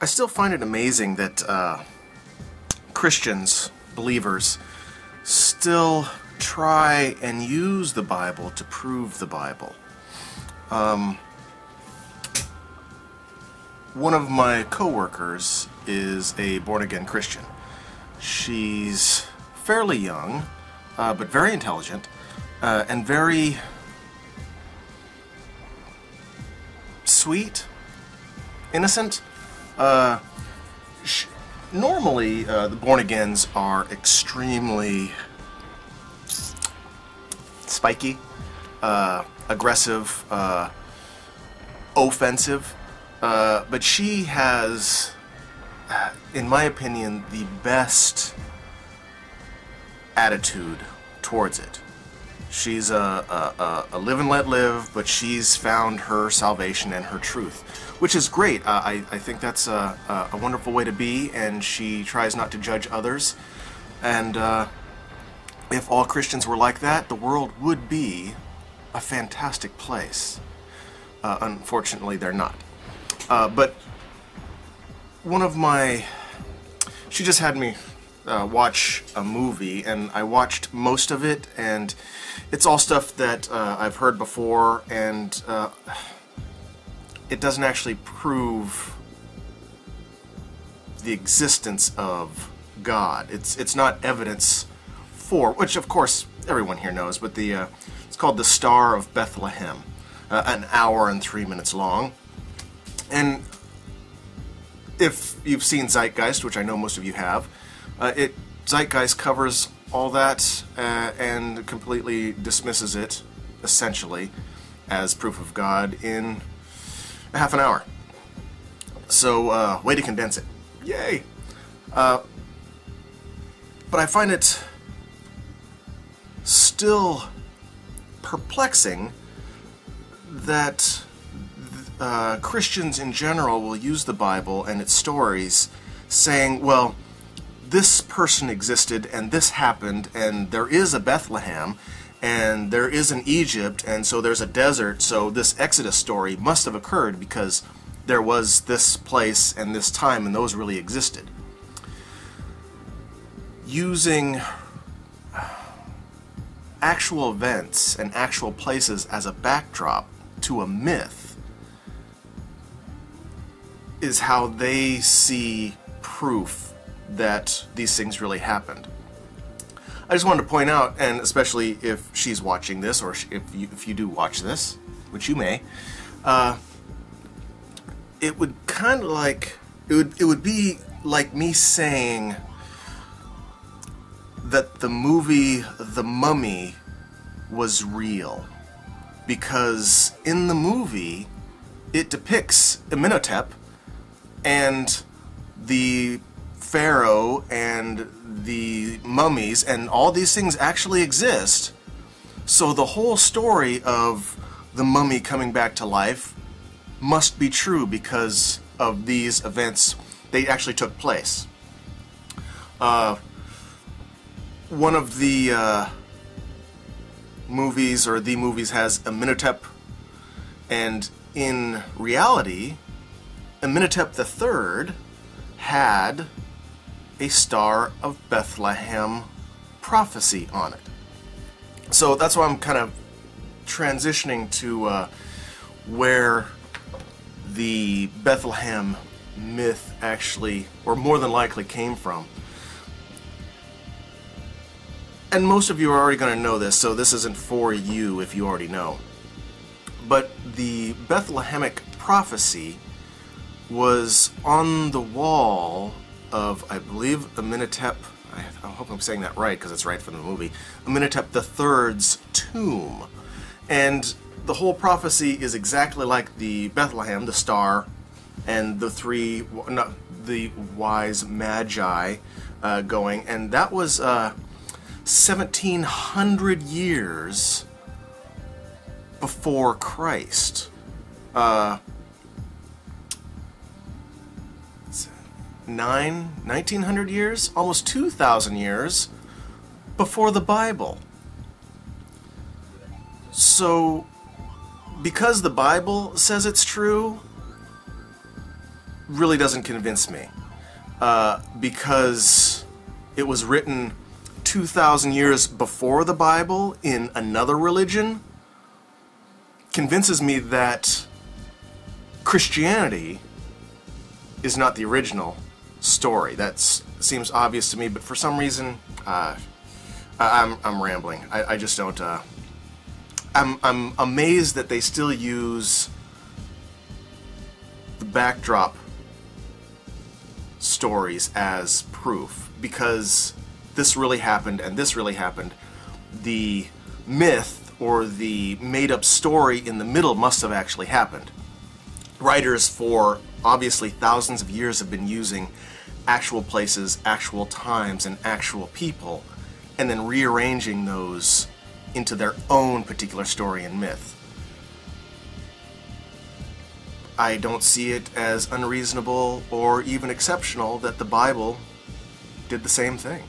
I still find it amazing that Christians, believers, still try and use the Bible to prove the Bible. One of my co-workers is a born-again Christian. She's fairly young, but very intelligent, and very sweet, innocent. Normally, the born-agains are extremely spiky, aggressive, offensive, but she has, in my opinion, the best attitude towards it. She's a live and let live, but she's found her salvation and her truth, which is great. I think that's a wonderful way to be, and she tries not to judge others. And if all Christians were like that, the world would be a fantastic place. Unfortunately, they're not. But one of my... She just had me watch a movie, and I watched most of it, and it's all stuff that I've heard before, and it doesn't actually prove the existence of God. It's not evidence for, which of course everyone here knows, but it's called the Star of Bethlehem, an hour and 3 minutes long. And if you've seen Zeitgeist, which I know most of you have, Zeitgeist covers all that and completely dismisses it, essentially, as proof of God in a half an hour. So, way to condense it. Yay! But I find it still perplexing that Christians in general will use the Bible and its stories saying, well, this person existed and this happened and there is a Bethlehem and there is an Egypt and so there's a desert, so this Exodus story must have occurred because there was this place and this time and those really existed. Using actual events and actual places as a backdrop to a myth is how they see proof that these things really happened. I just wanted to point out, and especially if she's watching this, or if you do watch this, which you may, it would kind of like, it would be like me saying that the movie The Mummy was real, because in the movie it depicts Amenhotep and the Pharaoh and the mummies and all these things actually exist. So the whole story of the mummy coming back to life must be true because of these events. They actually took place. One of the movies, or the movies, has Amenhotep, and in reality Amenhotep III had a Star of Bethlehem prophecy on it. So that's why I'm kind of transitioning to where the Bethlehem myth actually, or more than likely, came from. And most of you are already going to know this, so this isn't for you if you already know. But the Bethlehemic prophecy was on the wall of, I believe, Amenhotep, I hope I'm saying that right because it's right from the movie, Amenhotep III's tomb. And the whole prophecy is exactly like the Bethlehem, the star, and the wise magi going, and that was 1700 years before Christ. 1900 years, almost 2,000 years before the Bible. So, because the Bible says it's true, really doesn't convince me, because it was written 2,000 years before the Bible in another religion. Convinces me that Christianity is not the original story. That seems obvious to me, but for some reason, I'm rambling. I just don't. I'm amazed that they still use the backdrop stories as proof, because this really happened and this really happened. The myth or the made-up story in the middle must have actually happened. Writers for obviously thousands of years have been using actual places, actual times, and actual people, and then rearranging those into their own particular story and myth. I don't see it as unreasonable or even exceptional that the Bible did the same thing.